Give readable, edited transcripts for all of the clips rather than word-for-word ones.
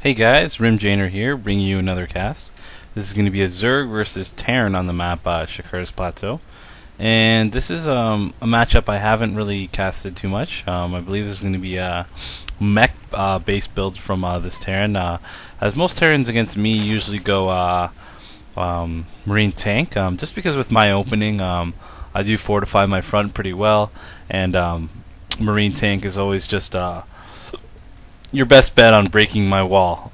Hey guys, Rimjaner here, bringing you another cast. This is going to be a Zerg versus Terran on the map Shakur's Plateau. And this is a matchup I haven't really casted too much. I believe this is going to be a Mech base build from this Terran. As most Terrans against me usually go Marine Tank, just because with my opening I do fortify my front pretty well, and Marine Tank is always just your best bet on breaking my wall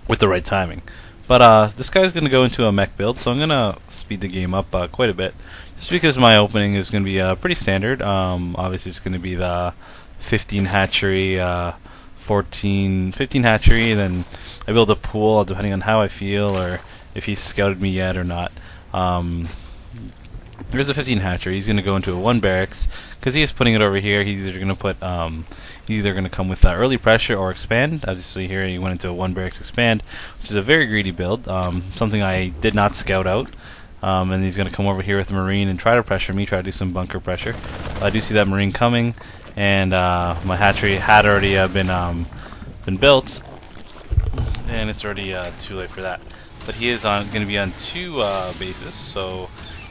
with the right timing. But this guy's going to go into a mech build, so I'm going to speed the game up quite a bit, just because my opening is going to be pretty standard. Obviously it's going to be the 15 hatchery, 15 hatchery, and then I build a pool depending on how I feel or if he's scouted me yet or not. There's a 15 hatchery. He's going to go into a 1 barracks because he is putting it over here. He's either going to put he's either going to come with early pressure or expand. As you see here, he went into a 1 barracks expand, which is a very greedy build. Something I did not scout out. And he's going to come over here with a marine and try to pressure me, try to do some bunker pressure. I do see that marine coming, and my hatchery had already been built, and it's already too late for that. But he is going to be on 2 bases, so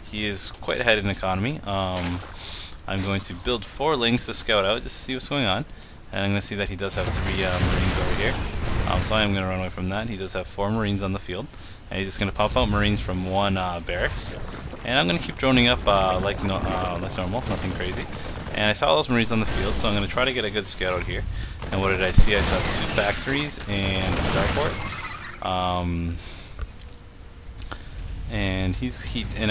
he is quite ahead in economy. I'm going to build 4 Lings to scout out just to see what's going on. And I'm going to see that he does have 3 Marines over here. So I am going to run away from that. He does have 4 Marines on the field. And he's just going to pop out Marines from 1 barracks. And I'm going to keep droning up like normal, nothing crazy. And I saw those Marines on the field, so I'm going to try to get a good scout out here. And what did I see? I saw 2 factories and a starport. And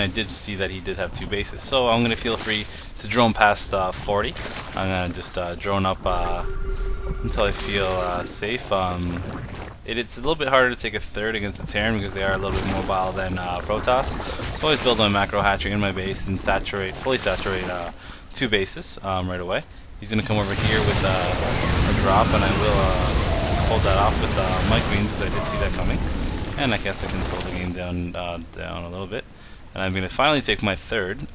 I did see that he did have 2 bases, so I'm going to feel free to drone past 40. I'm going to just drone up until I feel safe. It's a little bit harder to take a third against the Terran because they are a little bit more mobile than Protoss. So I always build my macro hatchery in my base and fully saturate 2 bases right away. He's going to come over here with a drop, and I will hold that off with my queens because I did see that coming. And I guess I can slow the game down a little bit. And I'm going to finally take my third.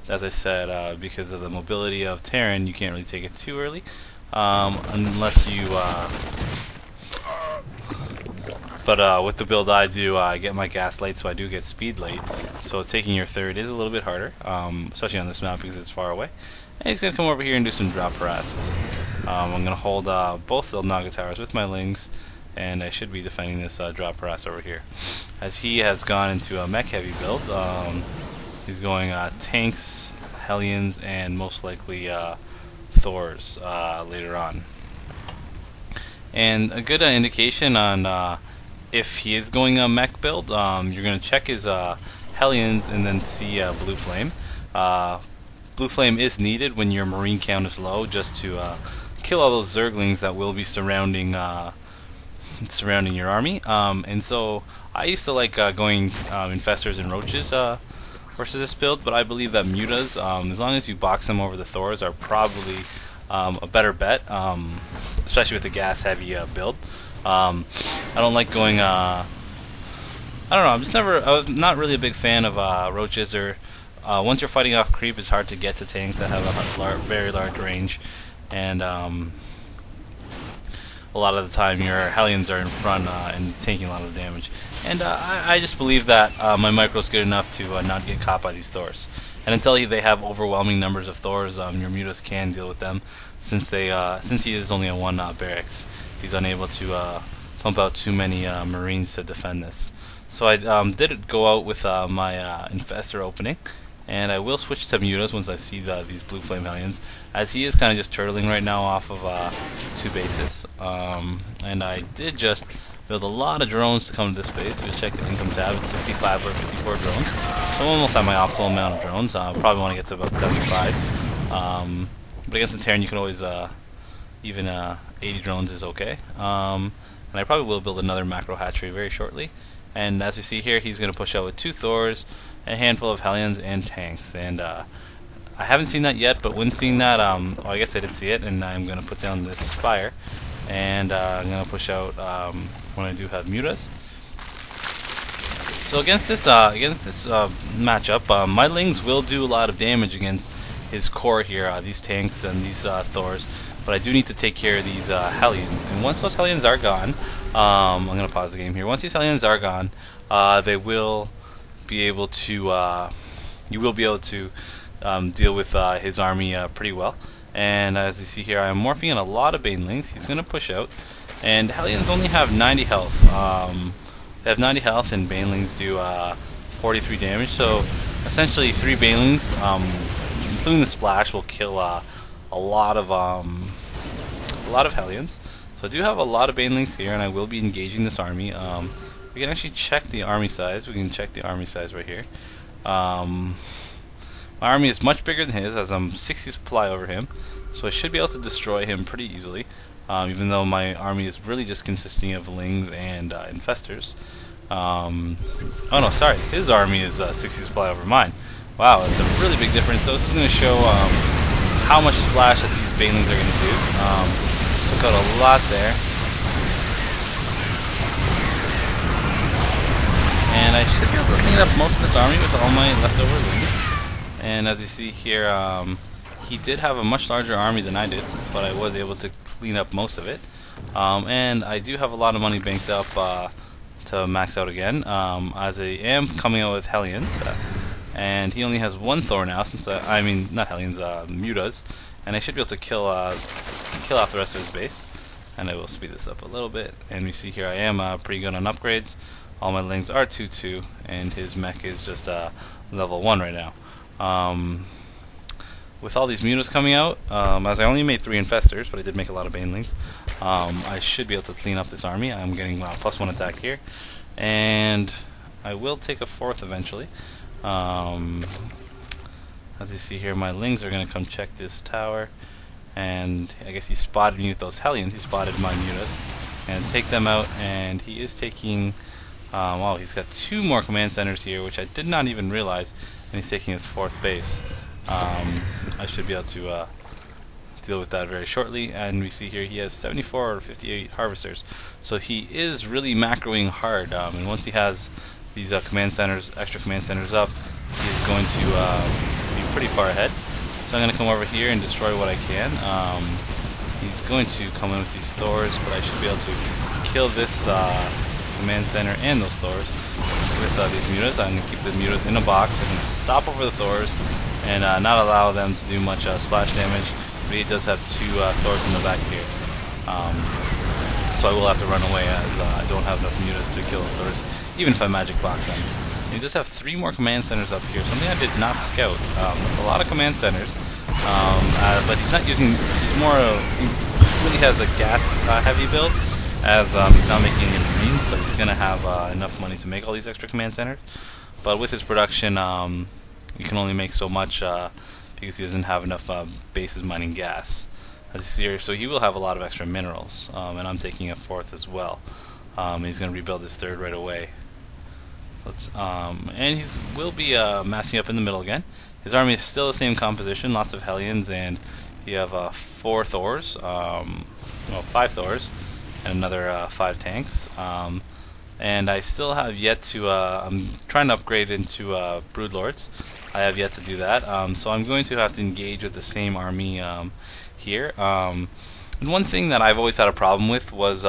As I said, because of the mobility of Terran, you can't really take it too early. Unless you... But with the build I do, I get my gas late, so I do get speed late. So taking your third is a little bit harder, especially on this map because it's far away. And he's going to come over here and do some drop harasses. I'm going to hold both the Naga towers with my Lings, and I should be defending this drop harass over here. As he has gone into a mech heavy build, he's going tanks, Hellions, and most likely Thors later on. And a good indication on if he is going a mech build, you're going to check his Hellions and then see Blue Flame. Blue Flame is needed when your marine count is low, just to kill all those Zerglings that will be surrounding your army. And so I used to like going infestors and roaches versus this build, but I believe that mutas, as long as you box them over the Thors, are probably a better bet, especially with the gas heavy build. I don't like going I don't know, I was not really a big fan of roaches, or once you're fighting off creep, it's hard to get to tanks that have a very large range, and a lot of the time your Hellions are in front and taking a lot of damage. And I just believe that my micro is good enough to not get caught by these Thors. And until they have overwhelming numbers of Thors, your mutas can deal with them, since he is only on 1 barracks. He's unable to pump out too many Marines to defend this. So I did go out with my infestor opening, and I will switch to mutas once I see these Blue Flame Hellions, as he is kind of just turtling right now off of 2 bases. And I did just build a lot of drones to come to this base. Just check the income tab, it's 65 or 54 drones. So I'm almost at my optimal amount of drones. Probably want to get to about 75. But against the Terran, you can always, even 80 drones is okay. And I probably will build another macro hatchery very shortly. And as you see here, he's going to push out with 2 Thors, a handful of Hellions, and tanks. And I haven't seen that yet, but when seeing that, well, I guess I did see it, and I'm going to put down this Spire. And I'm going to push out when I do have mutas. So against this matchup, my Lings will do a lot of damage against his core here, these tanks and these Thors. but I do need to take care of these Hellions. And once those Hellions are gone, I'm going to pause the game here. Once these Hellions are gone, they will be able to, you will be able to deal with his army pretty well. And as you see here, I am morphing in a lot of Banelings. He's going to push out. And Hellions only have 90 health. They have 90 health, and Banelings do 43 damage. So essentially, 3 Banelings, including the splash, will kill a lot of Hellions. So I do have a lot of Banelings here, and I will be engaging this army. We can actually check the army size. We can check the army size right here. My army is much bigger than his, as I'm 60 supply over him, so I should be able to destroy him pretty easily, even though my army is really just consisting of Lings and Infestors. Oh no, sorry, his army is 60 supply over mine. Wow, that's a really big difference. So this is going to show how much splash that these Banelings are going to do. Took out a lot there. And I should be able to clean up most of this army with all my leftover Lings. And as you see here, he did have a much larger army than I did, but I was able to clean up most of it. And I do have a lot of money banked up to max out again, as I am coming out with Hellions. And he only has 1 Thor now, since I mean, not Hellions, Mutas. And I should be able to kill off the rest of his base. And I will speed this up a little bit. And you see here I am pretty good on upgrades. All my Lings are 2-2, and his Mech is just level 1 right now. With all these Mutas coming out, as I only made 3 Infestors, but I did make a lot of Banelings, I should be able to clean up this army. I'm getting +1 attack here, and I will take a 4th eventually. As you see here, my Lings are going to come check this tower, and I guess he spotted me with those Hellions. He spotted my Mutas, and take them out, and he is taking... wow, he's got 2 more command centers here, which I did not even realize, and he's taking his 4th base. I should be able to deal with that very shortly. And we see here he has 74 or 58 harvesters, so he is really macroing hard. And once he has these command centers, extra command centers up, he is going to be pretty far ahead. So I'm going to come over here and destroy what I can. He's going to come in with these Thors, but I should be able to kill this command center and those Thors with these Mutas. I'm going to keep the Mutas in a box. I'm going to stop over the Thors and not allow them to do much splash damage. But he does have 2 Thors in the back here. So I will have to run away, as I don't have enough Mutas to kill those Thors, even if I magic box them. And he does have 3 more command centers up here, something I did not scout. That's a lot of command centers, but he's not using, he's more, he really has a gas heavy build, as he's not making any Marines, so he's going to have enough money to make all these extra command centers. But with his production, you can only make so much because he doesn't have enough bases mining gas. As you see here, so he will have a lot of extra minerals, and I'm taking a 4th as well. He's going to rebuild his 3rd right away. And he will be massing up in the middle again. His army is still the same composition, lots of Hellions, and you have 4 Thors, well, 5 Thors, and another 5 tanks. And I still have yet to, I'm trying to upgrade into Broodlords. I have yet to do that, so I'm going to have to engage with the same army here. And one thing that I've always had a problem with was,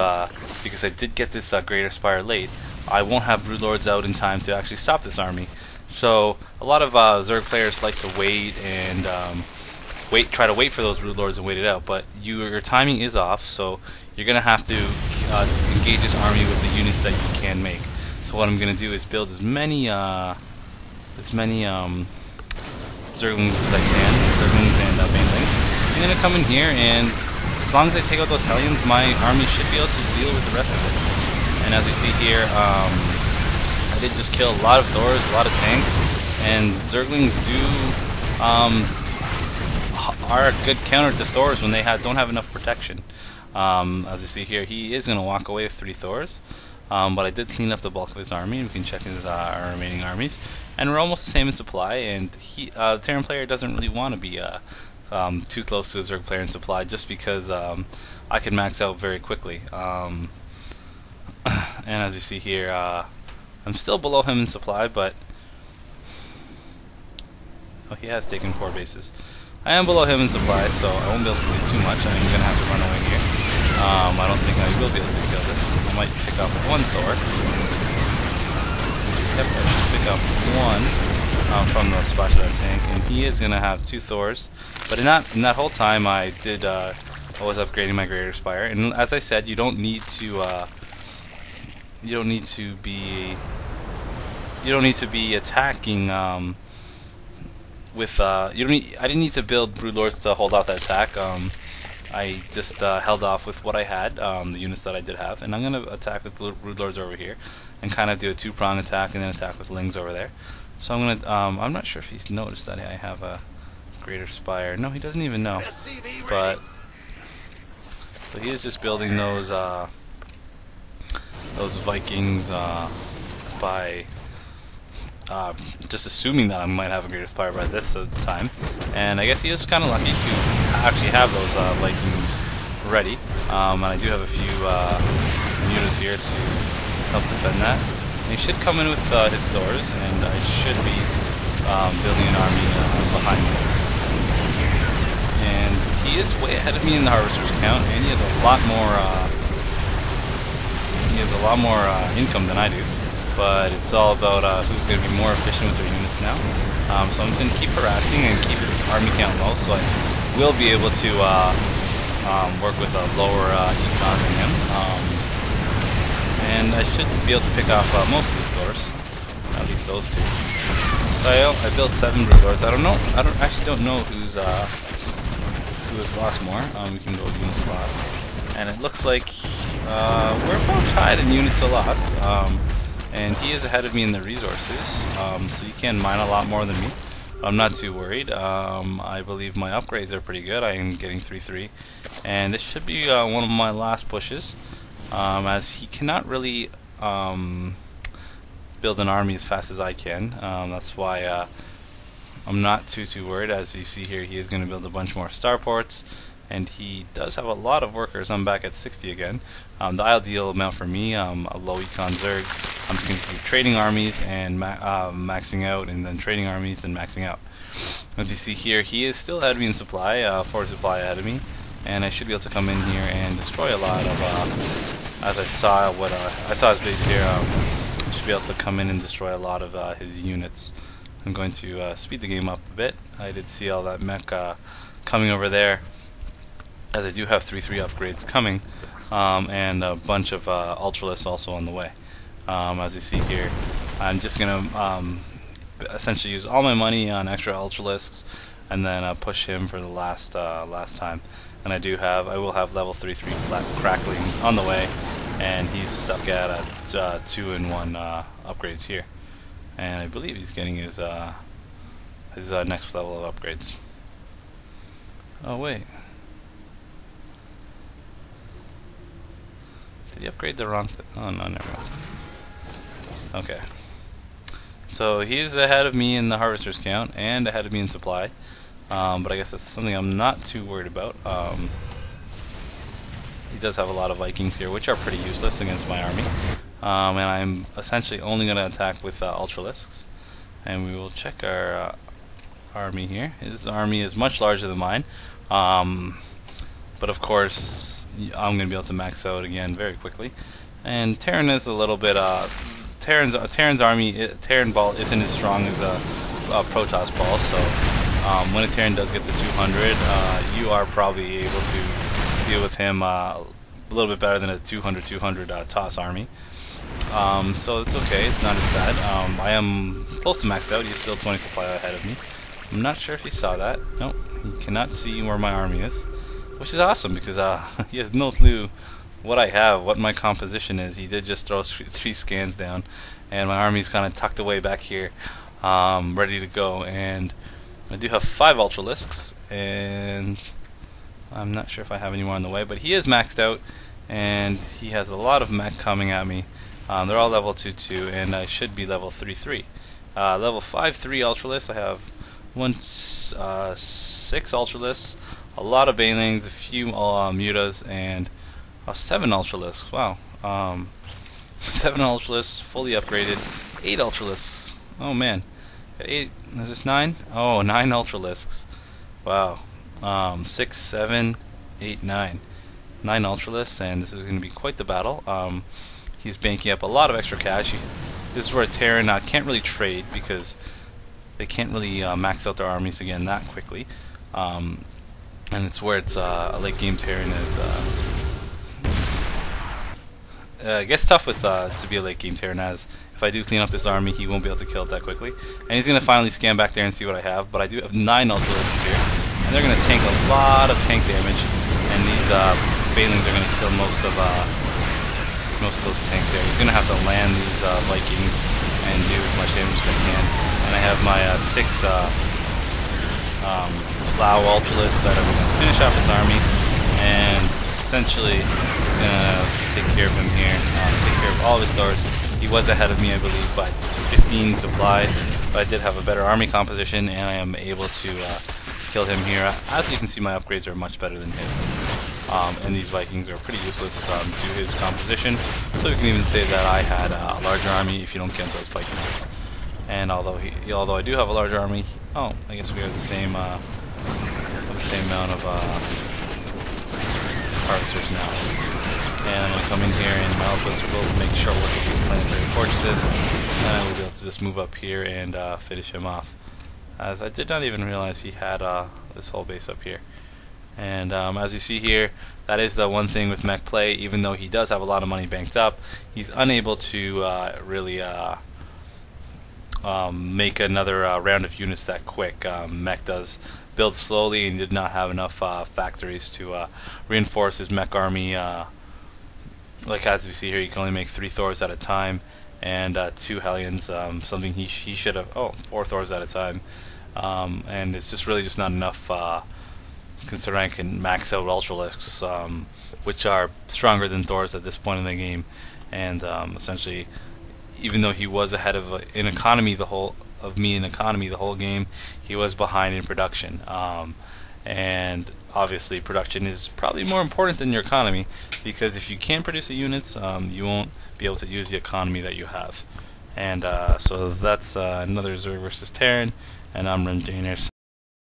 because I did get this Greater Spire late, I won't have Broodlords out in time to actually stop this army. So a lot of Zerg players like to wait and try to wait for those Broodlords and wait it out, but your timing is off, so you're going to have to engage this army with the units that you can make. So what I'm going to do is build as many Zerglings as I can, Zerglings and Banelings. I'm going to come in here, and as long as I take out those Hellions, my army should be able to deal with the rest of this. And as we see here, I did just kill a lot of Thors, a lot of tanks, and Zerglings are a good counter to Thors when they don't have enough protection. As we see here, he is going to walk away with 3 Thors, but I did clean up the bulk of his army, and we can check his our remaining armies. And we're almost the same in supply, and the Terran player doesn't really want to be too close to a Zerg player in supply, just because I can max out very quickly. And as we see here, I'm still below him in supply, but he has taken 4 bases. I am below him in supply, so I won't be able to do too much. I'm going to have to run away here. I don't think I will be able to kill this. I might pick up one Thor. Yep, I should pick up one from the splash of that tank, and he is going to have 2 Thors. But in that whole time, I was upgrading my Greater Spire, and as I said, you don't need to be attacking with I didn't need to build Broodlords to hold off that attack. I just held off with what I had, the units that I did have, and I'm gonna attack with Broodlords over here, and kind of do a 2-prong attack, and then attack with Lings over there. So I'm gonna. I'm not sure if he's noticed that I have a Greater Spire. No, he doesn't even know. But so he is just building those Vikings by just assuming that I might have a Greater Spire by this time. And I guess he is kind of lucky to actually have those Vikings ready. And I do have a few mutas here to help defend that. And he should come in with his Thors, and I should be building an army behind this. And he is way ahead of me in the Harvester's count, and he has a lot more income than I do. But it's all about who's going to be more efficient with their units now. So I'm just going to keep harassing and keep his army count low, so I will be able to work with a lower econ than him. And I should be able to pick off most of these Thors, at least those 2. So I built 7 Broodlords. I actually don't know who has lost more. We can go with units lost, and it looks like we're both tied in units lost. And he is ahead of me in the resources, so he can mine a lot more than me. I'm not too worried. I believe my upgrades are pretty good. I am getting 3-3, and this should be one of my last pushes, as he cannot really build an army as fast as I can. That's why I'm not too worried. As you see here, he is going to build a bunch more starports, and he does have a lot of workers. I'm back at 60 again. The ideal amount for me, a low econ Zerg. I'm just going to keep trading armies and maxing out, and then trading armies and maxing out. As you see here, he is still ahead of me in supply, 4 supply ahead of me, and I should be able to come in here and destroy a lot of, as I saw his base here, I should be able to come in and destroy a lot of his units. I'm going to speed the game up a bit. I did see all that mech coming over there, as I do have 3-3 upgrades coming, and a bunch of Ultralisks also on the way. As you see here, I'm just going to essentially use all my money on extra Ultralisks, and then push him for the last time. And I will have level 3-3 flat cracklings on the way, and he's stuck at 2-in-1 upgrades here. And I believe he's getting his next level of upgrades. Oh wait. Did he upgrade the wrong thing? Oh no, never mind. Okay. So he's ahead of me in the Harvester's count, and ahead of me in supply. But I guess that's something I'm not too worried about. He does have a lot of Vikings here, which are pretty useless against my army. And I'm essentially only going to attack with Ultralisks. And we will check our army here. His army is much larger than mine. But of course, I'm going to be able to max out again very quickly. And Terran is a little bit... Terran's army, Terran ball isn't as strong as a Protoss ball, so when a Terran does get to 200, you are probably able to deal with him a little bit better than a 200 Toss army. So it's okay, it's not as bad. I am close to maxed out. He's still 20 supply ahead of me. I'm not sure if he saw that. Nope, he cannot see where my army is, which is awesome because he has no clue what I have, what my composition is. He did just throw 3 scans down, and my army's kind of tucked away back here, ready to go. And I do have 5 Ultralisks, and I'm not sure if I have any more on the way, but he is maxed out, and he has a lot of mech coming at me. They're all level 2-2, and I should be level 3-3. Level 5-3 Ultralisks, I have 6 Ultralisks, a lot of Banelings, a few Mutas, and 7 Ultralisks. Wow. 7 Ultralisks, fully upgraded. 8 Ultralisks. Oh man. 8, is this 9? Oh, 9 Ultralisks. Wow. 6, 7, 8, 9. 9 Ultralists, and this is going to be quite the battle. He's banking up a lot of extra cash. This is where Terran can't really trade because they can't really max out their armies again that quickly. And it's where it's a late game Terran is. It gets tough with to be a late game Terran, as if I do clean up this army, he won't be able to kill it that quickly. And he's going to finally scan back there and see what I have. But I do have 9 Ultralists here, and they're going to tank a lot of tank damage. And these Banelings are going to kill most of those tanks there. He's going to have to land these Vikings and do as much damage as I can. And I have my 6 Lao Ultralists that are going to finish off his army, and essentially gonna take care of him here, take care of all of his stores. He was ahead of me, I believe, by 15 supply, but I did have a better army composition, and I am able to kill him here. As you can see, my upgrades are much better than his, and these Vikings are pretty useless to his composition. So you can even say that I had a larger army if you don't count those Vikings. And although I do have a larger army, I guess we are the same amount of harvesters now. And I'm going to come in here and Malphus will make sure what the planetary fortresses, and I will be able to just move up here and finish him off. As I did not even realize he had this whole base up here. And as you see here, that is the one thing with Mech play. Even though he does have a lot of money banked up, he's unable to really make another round of units that quick. Mech does build slowly and did not have enough factories to reinforce his Mech army. Like as we see here, you can only make 3 Thors at a time, and 2 Hellions, something he should have, 4 Thors at a time, and it's just really just not enough, considering I can max out Ultralisks, which are stronger than Thors at this point in the game, and essentially, even though he was ahead of in economy the whole game, he was behind in production. And obviously production is probably more important than your economy, because if you can't produce the units, you won't be able to use the economy that you have. And so that's another Zerg versus Terran, and I'm Renjaner.